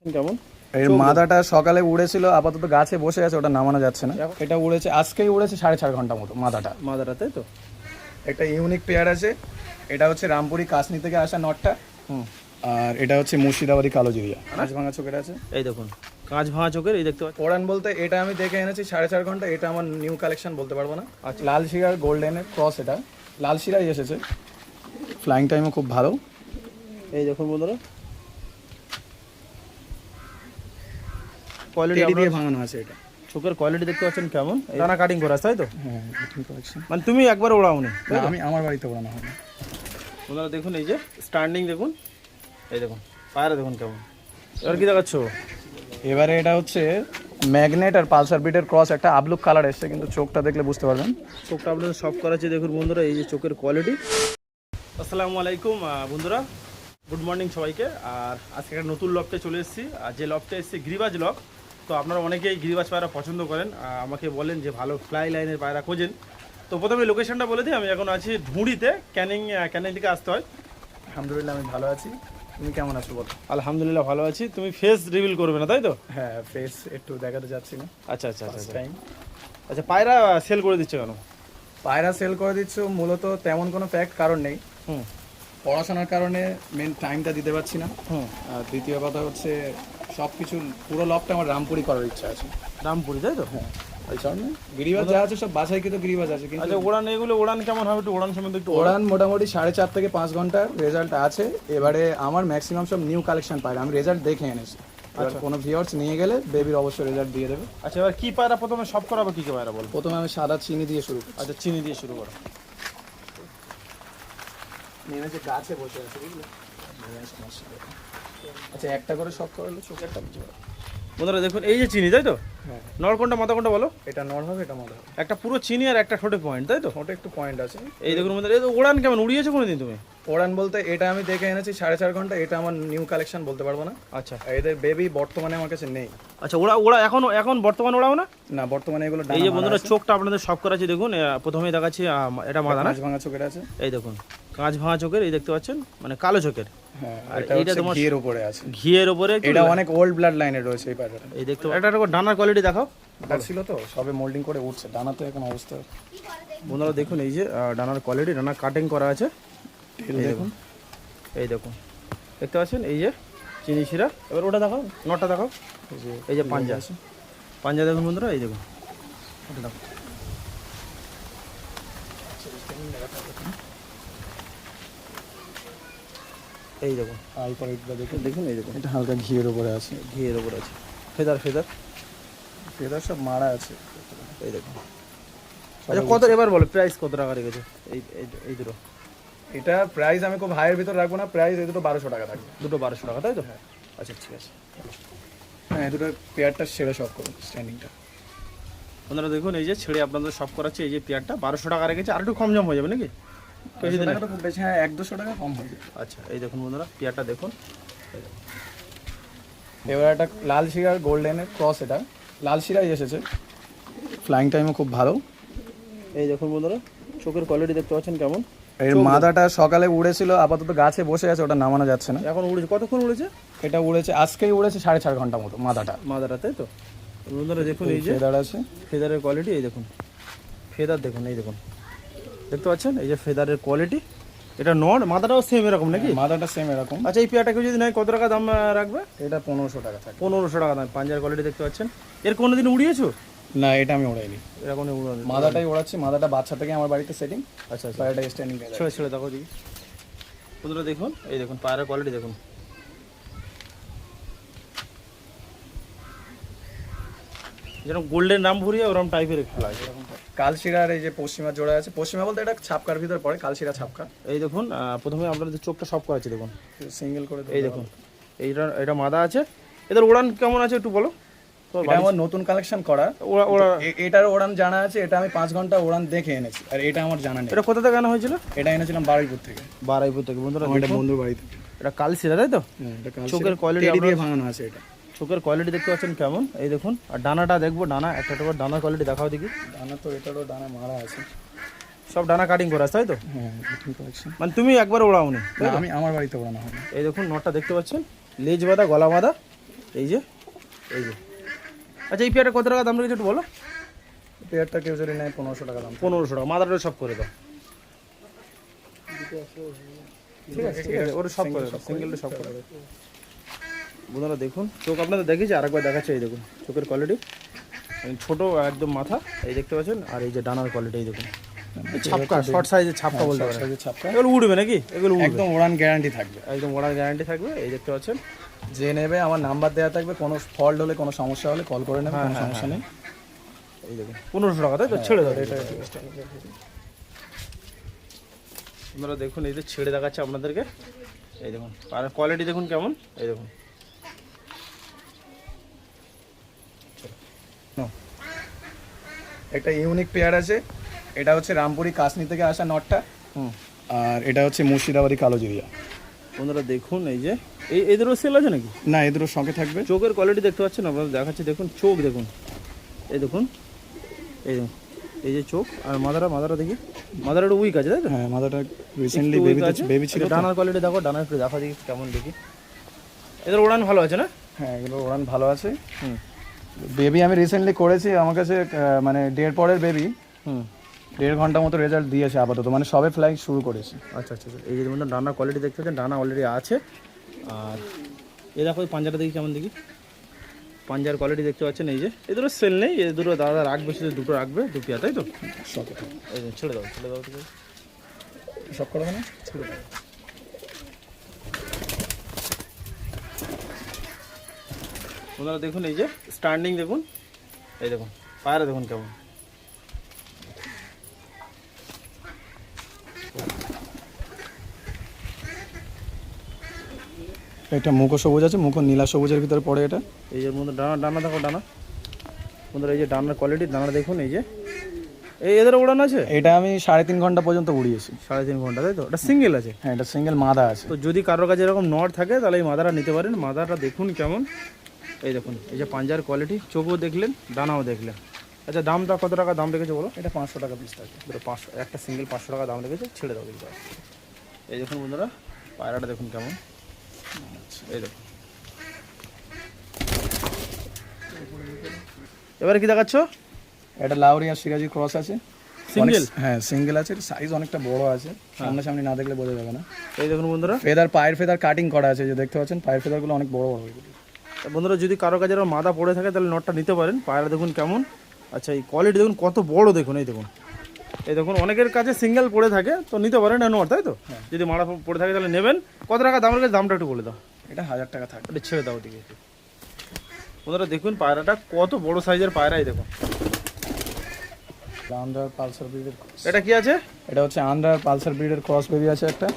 কেমন এর মাথাটা সকালে উড়েছিল, আপাতত গাছে বসে আছে, ওটা নামানো যাচ্ছে না। এটা উড়েছে, আজকেই উড়েছে 4.5 ঘন্টা মতো মাথাটা। মাদারা তাই তো। একটা ইউনিক পেয়ার আছে, এটা হচ্ছে রামপুরি কাসনি থেকে আসা নটটা। আর এটা হচ্ছে মুর্শিদাবাদী কালো জিরিয়া, কাঁচ ভাঙা চোখের আছে। এই দেখুন কাঁচ ভাঙা চোখের, এই দেখতে পাচ্ছেন। ওড়ান বলতে এটা আমি দেখে এনেছি 4.5 ঘন্টা, এটা আমার নিউ কালেকশন বলতে পারবো না। লাল শিরার গোল্ডেনের ক্রস, এটা লাল শিরাই এসেছে। ফ্লাইং টাইমও খুব ভালো। এই দেখুন বন্ধুরা, কোয়ালিটি টেডি দিয়ে ভাঙানো আছে এটা। চোখের কোয়ালিটি দেখতে পাচ্ছেন কেমন, টানা কাটিং করা আছে তাই তো। হ্যাঁ, নতুন কালেকশন। মানে তুমি একবার ওড়াওনি? আমি আমার বাড়িতে ওড়ানো হয় না। বন্ধুরা দেখুন, এই যে স্ট্যান্ডিং দেখুন, এই দেখুন পায়রা দেখুন কেমন। এবার কি দেখাচ্ছ? এবারে এটা হচ্ছে ম্যাগনেট আর পালসার বিটের ক্রস, একটা আবলুক কালার এসছে, কিন্তু চোখটা দেখলে বুঝতে পারবেন। চোখটা আপনাদের সব করা আছে দেখুন বন্ধুরা, এই যে চোখের কোয়ালিটি। আসসালামু আলাইকুম বন্ধুরা, গুড মর্নিং সবাইকে। আর আজকে একটা নতুন লফটে চলে এসেছি, আর যে লফটে এসেছি গিরিবাজ লফট। তো আপনারা অনেকেই গিরিবাজ পায়রা পছন্দ করেন, আমাকে বলেন যে ভালো ফ্লাই লাইনের পায়রা খোঁজেন। তো প্রথমে লোকেশনটা বলে দিই, আমি এখন আছি ঢুঁড়িতে, ক্যানিং থেকে আসতে হয়। আলহামদুলিল্লাহ আমি ভালো আছি, তুমি কেমন আছো বলো? আলহামদুলিল্লাহ ভালো আছি। তুমি ফেস রিভিল করবে না তাই তো? হ্যাঁ, ফেস একটু দেখাতে যাচ্ছি না। আচ্ছা আচ্ছা আচ্ছা ফার্স্ট টাইম। আচ্ছা, পায়রা সেল করে দিচ্ছে কেন? পায়রা সেল করে দিচ্ছ মূলত তেমন কোনো ফ্যাক্ট কারণ নেই। হুম পড়াশোনার কারণে মেন টাইমটা দিতে পারছি না। হুম আর দ্বিতীয় কথা হচ্ছে সব কিছু পুরো লবটা আমার রামপুরি করার ইচ্ছা আছে। রামপুরি তাই তো? হ্যাঁ, ওই কারণে গিরিবাজ যা আছে সব বাছাইকৃত গিরিবাজ আছে, কিন্তু আচ্ছা, উড়ান এগুলো উড়ান কেমন হবে? একটু উড়ান সম্বন্ধে একটু ওড়ান মোটামুটি 4.5 থেকে 5 ঘন্টার রেজাল্ট আছে। এবারে আমার ম্যাক্সিমাম সব নিউ কালেকশন পায়রা, আমি রেজাল্ট দেখে এনেছি। এবার কোনো ভিউয়ার্স নিয়ে গেলে বেবির অবশ্যই রেজাল্ট দিয়ে দেবে। আচ্ছা, এবার কি পায়রা প্রথমে সব করাবো, কি কি পায়রা বলবো? প্রথমে আমি সাদা চিনি দিয়ে শুরু করছি। আচ্ছা, চিনি দিয়ে শুরু করো। নেমেছে গাছে বসে আছে, বুঝলে? আচ্ছা, একটা করে সব করলে চোখে একটা বুঝতে পারো। বন্ধুরা দেখুন, এই যে চিনি তাই তো? হ্যাঁ, নর কোনটা মাথা কোনটা বলো? এটা নর হবে, এটা মনে হবে। একটা পুরো চিনি আর একটা ঠোঁটে পয়েন্ট তাই তো? ওটা একটু পয়েন্ট আছে। এই দেখুন বন্ধুরা, এই তো উড়ান কেমন, উড়িয়েছো কোনোদিন তুমি? ওড়ান বলতে এটা আমি দেখে এনেছি 4.5 ঘন্টা, এটা আমার নিউ কালেকশন বলতে পারবো না। আচ্ছা আর এদের বেবি বর্তমানে আমার কাছে নেই। আচ্ছা, ওরা ওরা এখন বর্তমানে ওড়াও না? না, বর্তমানে এগুলো এই যে বন্ধুরা চোখটা আপনাদের সব করা আছে দেখুন, প্রথমেই দেখাচ্ছি এটা মাথা না? কাঁচ ভাঙা চোখের আছে। এই দেখুন কাঁচ ভাঙা চোখের, এই দেখতে পাচ্ছেন, মানে কালো চোখের। হ্যাঁ, আর এটা এইটা হচ্ছে তোমার ঘিয়ের উপরে আছে। ঘিয়ের উপরে। এটা অনেক ওল্ড ব্লাড লাইনের রয়েছে এই পায়রাটা। এই দেখতে একটা ডানার কোয়ালিটি দেখাও। ছিল তো, সবে মোল্ডিং করে উঠছে, ডানা তো এখন অবস্থা। বন্ধুরা দেখুন, এই যে ডানার কোয়ালিটি, ডানা কাটিং করা আছে। টেল দেখুন, এই দেখুন দেখতে পাচ্ছেন, এই যে চিনি শিরা। এবার ওটা দেখাও, নটটা দেখাও। এই যে পাঞ্জা আছে, পাঞ্জা দেখুন বন্ধুরা, এই দেখুন ওটা দেখো। এই দেখুন আই পরেরটা দেখুন। দেখুন, এই দেখুন এটা হালকা ঘিয়ের উপরে আছে, ঘিয়ের উপর আছে। ফেদার ফেদার, এদের সব মারা আছে। এই দেখুন। আচ্ছা, কত এবার বলো প্রাইস কত টাকা রেখেছে এই দুটো? এটা প্রাইস আমি খুব হাইয়ের ভিতর রাখবো না, প্রাইস এই দুটো 1200 টাকা থাকবে। দুটো 1200 টাকা তাই তো? আচ্ছা ঠিক আছে। হ্যাঁ, এই দুটো পেয়ারটা সেরে সব করুন স্ট্যান্ডিংটা। আপনারা দেখুন, এই যে ছেড়ে আপনাদের সব করাচ্ছে, এই যে পেয়ারটা 1200 টাকা রেখেছে। আর একটু কম জম হয়ে যাবে নাকি? বেশি দিন? টাকাটা খুব বেশি, হ্যাঁ 100-200 টাকা কম হবে। আচ্ছা, এই দেখুন বন্ধুরা পেয়ারটা দেখুন। এবার একটা লাল শিরার গোল্ডেনের ক্রস, এটা লাল শিরাই এসেছে। ফ্লাইং টাইমও খুব ভালো। এই দেখুন বন্ধুরা চোখের কোয়ালিটি দেখতে পাচ্ছেন কেমন। এর মাথাটা সকালে উড়েছিল, আপাতত গাছে বসে আছে, ওটা নামানো যাচ্ছে না। এখন উড়েছে, কতক্ষণ উড়েছে? এটা উড়েছে, আজকেই উড়েছে 4.5 ঘন্টা মতো মাথাটা। মাদারা তাই তো? বন্ধুরা দেখুন, এই যে ফেদার আছে। ফেদারের কোয়ালিটি, এই দেখুন ফেদার দেখুন, এই দেখুন দেখতে পাচ্ছেন, এই যে ফেদারের কোয়ালিটি। এটা নর, মাথাটাও সেম এরকম নাকি? মাথাটা সেম এরকম। আচ্ছা, এই পেয়ারটা কেউ যদি নেয় কত টাকা দাম রাখবে? এটা 1500 টাকা থাকে। 1500 টাকা দাম। পাঞ্জার কোয়ালিটি দেখতে পাচ্ছেন। এর কোনোদিন উড়িয়েছো? না, এটা আমি ওড়াইনি, এরকম মাথাটাই ওড়াচ্ছি। মাথাটা বাচ্চা থেকে আমার বাড়িতে সেটিং। আচ্ছা আচ্ছা, পায়রাটা স্ট্যান্ডিং। ছেড়ে ছেড়ে দেখো দিদি। বন্ধুরা দেখুন, এই দেখুন পায়রার কোয়ালিটি দেখুন। যেরকম গোল্ডেন রামপুরিয়া ওরকম টাইপের খেলা আছে। কালশিরার এই যে পশ্চিমা জোড়া আছে, পশ্চিমা বলতে এটা ছাপকার ভিতর পড়ে, কালশিরা ছাপকা। এই দেখুন প্রথমে আপনাদের চোখটা সব করা আছে দেখুন, সিঙ্গেল করে এই দেখুন এটা মাদা আছে। এদের উড়ান কেমন আছে একটু বলো। এটা আমার নতুন কালেকশন করা। ওরা ওরা এটার ওড়ান জানা আছে, এটা আমি 5 ঘন্টা ওড়ান দেখে এনেছি। আর এটা আমার জানা নেই। এটা কোথা থেকে আনা হয়েছিল? এটা এনেছিলাম বারুইপুর থেকে। বারাইপুর থেকে। বন্ধুরা আমার একটা বন্ধুর বাড়ি থেকে। এটা কালশিরা তাই তো? চোখের কোয়ালিটি টেডি দিয়ে ভাঙানো আছে এটা। চোখের কোয়ালিটি দেখতে পাচ্ছেন কেমন, এই দেখুন। আর ডানাটা দেখবো, ডানা একটা করে ডানার কোয়ালিটি দেখাও দেখি। ডানা তো এটারও ডানা মারা আছে। সব ডানা কাটিং করা আছে তাই তো? হ্যাঁ, নতুন কালেকশন। মানে তুমি একবার ওড়াওনি? না, আমি আমার বাড়িতে ওড়ানো হয় না। এই দেখুন নটটা দেখতে পাচ্ছেন, লেজ বাঁধা, গলা বাঁধা। এই যে এই যে। আচ্ছা এই পেয়ারটা কত টাকা দাম রেখেছে একটু বলো। পেয়ারটা কেউ যদি নেয় 1500 টাকা দাম। 1500 টাকা, মাদারটা সব করে দাও। ঠিক আছে ঠিক আছে, ওটা সব করে দাও, সিঙ্গেলটা সব করে দাও। বন্ধুরা দেখুন চোখ আপনাদের দেখেছি, আরেকবার দেখাচ্ছে। এই দেখুন চোখের কোয়ালিটি, ছোট একদম মাথা এই দেখতে পাচ্ছেন, আর এই যে ডানার কোয়ালিটি এই দেখুন, ছাপকা শর্ট সাইজের ছাপকা বলতে পারেন। ছাপটা এগুলো উড়বে নাকি? এগুলো উড়বে, একদম ওড়ান গ্যারান্টি থাকবে। একদম ওড়ার গ্যারান্টি থাকবে। এই দেখতে পাচ্ছেন, যে নেবে আমার নাম্বার দেওয়া থাকবে, কোনো ফল্ট হলে কোনো সমস্যা হলে কল করে নেবে, কোনো সমস্যা নেই। এই দেখুন 1500 টাকা, তাই তো? ছেড়ে দাও এটা। আপনারা দেখুন এই যে ছেড়ে দেখাচ্ছে আপনাদেরকে। এই দেখুন আর কোয়ালিটি দেখুন কেমন, এই দেখুন। একটা ইউনিক পেয়ার আছে, এটা হচ্ছে রামপুরি কাসনি থেকে আসা নটটা, আর এটা হচ্ছে মুর্শিদাবাদী কালো জিরিয়া। বন্ধুরা দেখুন এই যে এদেরও সেল আছে নাকি? না, এদেরও সঙ্গে থাকবে। চোখের কোয়ালিটি দেখতে পাচ্ছেন আপনাদের দেখাচ্ছি, দেখুন চোখ দেখুন, এই দেখুন এই দেখুন এই যে চোখ। আর মাদারা দেখি, মাদারা একটু উইক আছে তাই তো? হ্যাঁ, মাদারটা রিসেন্টলি বেবি ছিল। ডানার কোয়ালিটি দেখো, ডানার একটু দেখা দেখি কেমন দেখি। এদের ওড়ান ভালো আছে না? হ্যাঁ, এগুলো ওড়ান ভালো আছে। বেবি আমি রিসেন্টলি করেছি, আমার কাছে মানে 1.5 পরের বেবি, 1.5 ঘন্টা মতো রেজাল্ট দিয়েছে আপাতত, মানে সবে ফ্লাইং শুরু করেছে। আচ্ছা আচ্ছা, এই যে বন্ধু ডানার কোয়ালিটি দেখতে পাচ্ছেন, ডানা অলরেডি আছে। আর এ দেখো পাঞ্জাটা দেখি কেমন দেখি, পাঞ্জার কোয়ালিটি দেখতে পাচ্ছেন। এই যে এদেরও সেল নেই, এ দুটো দাদা রাখবে, শুধু দুটো রাখবে, দু পেয়ার তাই তো? সবে এই যে ছেড়ে দাও সব করে না, ছেড়ে দাও। আপনারা দেখুন এই যে স্ট্যান্ডিং দেখুন, এই দেখুন পায়রা দেখুন কেমন। একটা মুখো সবুজ আছে, মুখো নীলা সবুজের ভিতরে পড়ে এটা। এই যে বন্ধু ডানা দেখো, ডানা বন্ধুরা এই যে ডানার কোয়ালিটি, ডানা দেখুন। এই যে এদের উড়ান আছে। এটা আমি 3.5 ঘন্টা পর্যন্ত উড়িয়েছি। 3.5 ঘন্টা তাই তো? এটা সিঙ্গেল আছে? হ্যাঁ, এটা সিঙ্গেল মাদা আছে। তো যদি কারোর কাছে এরকম নট থাকে তাহলে এই মাদারা নিতে পারেন। মাদারটা দেখুন কেমন, এই দেখুন এই যে পাঞ্জার কোয়ালিটি, চোখও দেখলেন, ডানাও দেখলেন। আচ্ছা দামটা কত টাকা দাম রেখেছে বলো? এটা 500 টাকা পিস থাকে। 500, একটা সিঙ্গেল 500 টাকা দাম রেখেছে, ছেড়ে দাও দেখতে। এই দেখুন বন্ধুরা পায়রাটা দেখুন কেমন, এই দেখুন। এবারে কি দেখাচ্ছ? এটা লাউরি আর সিরাজি ক্রস আছে, সিঙ্গেল? হ্যাঁ সিঙ্গেল আছে, সাইজ অনেকটা বড় আছে, সামনাসামনি না দেখলে বোঝা যাবে না। এই দেখুন বন্ধুরা পায়ের ফেদার কাটিং করা আছে, যে দেখতে পাচ্ছেন পায়ের ফেদারগুলো অনেক বড় বড়। বন্ধুরা যদি কারো কাছে এরকম মাদা পড়ে থাকে তাহলে নটটা নিতে পারেন। পায়রা দেখুন কেমন। আচ্ছা এই কোয়ালিটি দেখুন কত বড় দেখুন, এই দেখুন এই দেখুন। অনেকের কাছে সিঙ্গেল পড়ে থাকে তো নিতে পারেন না নট, তাই তো? যদি মাদা পড়ে থাকে তাহলে নেবেন। কত টাকা দাম রেখেছে দামটা একটু বলে দাও। এটা 1000 টাকা থাকবে। এটা ছেড়ে দাও দিকে একটু। বন্ধুরা দেখুন পায়রাটা কত বড় সাইজের পায়রা, এই দেখুন। আন্ডার পালসার ব্রিডের, এটা কি আছে? এটা হচ্ছে আন্ডার পালসার ব্রিডের ক্রস বেবি আছে একটা,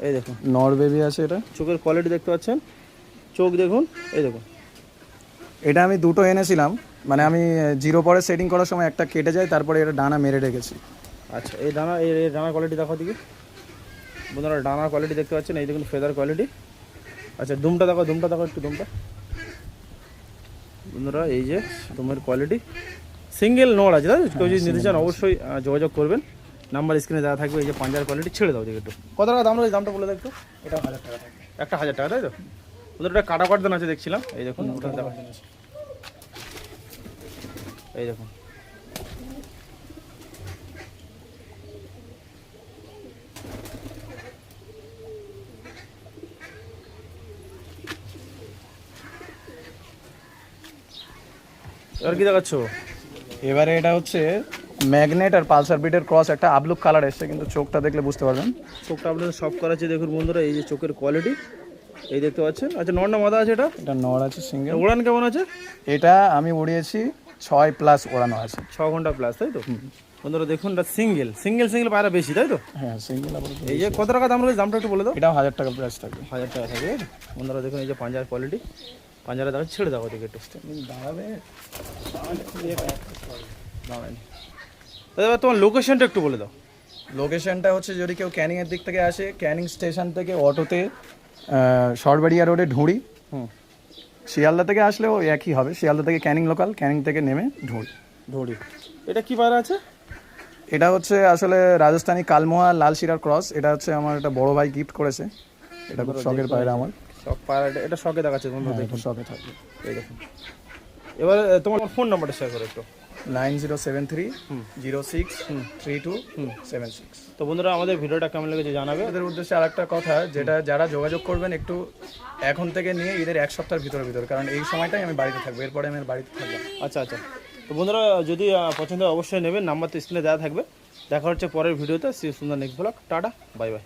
এই দেখুন নর বেবি আছে। এটা চোখের কোয়ালিটি দেখতে পাচ্ছেন, চোখ দেখুন, এই দেখুন। এটা আমি দুটো এনেছিলাম, মানে আমি 0 পরে সেটিং করার সময় একটা কেটে যায়, তারপরে এটা ডানা মেরে রেখেছি। আচ্ছা এই ডানার কোয়ালিটি দেখো দিকে। বন্ধুরা ডানার কোয়ালিটি দেখতে পাচ্ছেন, এই দেখুন ফেদার কোয়ালিটি। আচ্ছা দুমটা দেখো একটু দুমটা। বন্ধুরা এই যে দুমের কোয়ালিটি, সিঙ্গেল নড় আছে তাই তো? কেউ যদি নিতে চান অবশ্যই যোগাযোগ করবেন, নাম্বার স্ক্রিনে দেওয়া থাকবে। এই যে পাঞ্জার কোয়ালিটি, ছেড়ে দাও দিকে একটু। কত টাকা দাম রয়েছে দামটা বলে দেখো। এটা 1000 টাকা থাকবে। একটা 1000 টাকা তাই তো? ওদের ওটা কাটা কাটদান আছে দেখছিলাম, এই দেখুন ওটা দেখো, এই দেখুন। এবার কি দেখাচ্ছ? এবারে এটা হচ্ছে ম্যাগনেট আর পালসার ব্রিডের ক্রস, একটা আবলুক কালার এসছে, কিন্তু চোখটা দেখলে বুঝতে পারবেন। চোখটা আপনাদের সব করা আছে দেখুন বন্ধুরা, এই যে চোখের কোয়ালিটি এই দেখতে পাচ্ছেন। আচ্ছা নর না মাদা আছে এটা? এটা নর আছে সিঙ্গেল। উড়ান কেমন আছে? এটা আমি উড়িয়েছি 6+ ওড়ানো আছে, 6 ঘন্টা প্লাস তাই তো? বন্ধুরা দেখুন এটা সিঙ্গেল পায়রা বেশি তাই তো? হ্যাঁ সিঙ্গেল। এই যে কত টাকা দাম রয়েছে দামটা একটু বলে দাও। এটাও 1000 টাকা প্রাইস থাকবে। 1000 টাকা থাকবে। বন্ধুরা দেখুন এই যে পাঞ্জার কোয়ালিটি, পাঞ্জারা দেখো, ছেড়ে দাও দিকে একটু। দাঁড়াবে, দাঁড়ায়নি। এবার তোমার লোকেশনটা একটু বলে দাও। লোকেশনটা হচ্ছে যদি কেউ ক্যানিংয়ের দিক থেকে আসে, ক্যানিং স্টেশন থেকে অটোতে শর্টবাড়িয়া রোডে ঢুঁড়ি, শিয়ালদা থেকে আসলেও একই হবে, শিয়ালদা থেকে ক্যানিং লোকাল, ক্যানিং থেকে নেমে ঢুঁড়ি। এটা কি পায়রা আছে? এটা হচ্ছে আসলে রাজস্থানী কালমোহা লাল শিরার ক্রস। এটা হচ্ছে আমার একটা বড় ভাই গিফট করেছে, এটা খুব শখের পায়রা আমার। শখ পায়রা, এটা শখে দেখাচ্ছে বন্ধুরা, হ্যাঁ, দেখুন এটা শখে থাকবে। এই দেখুন। এবার তোমার ফোন নাম্বারটা শেয়ার করো একটু। 9073 063276। তো বন্ধুরা আমাদের ভিডিওটা কেমন লেগেছে জানাবে। এদের উদ্দেশ্যে আরেকটা কথা, যেটা যারা যোগাযোগ করবেন একটু এখন থেকে নিয়ে ঈদের 1 সপ্তাহের ভিতর, কারণ এই সময়টাই আমি বাড়িতে থাকবো, এরপরে আমি আর বাড়িতে থাকবো না। আচ্ছা আচ্ছা, তো বন্ধুরা যদি পছন্দ হয় অবশ্যই নেবেন, নাম্বার তো স্ক্রিনে দেওয়া থাকবে। দেখা হচ্ছে পরের ভিডিওতে। সি সুন্দর next blog, tata bye bye.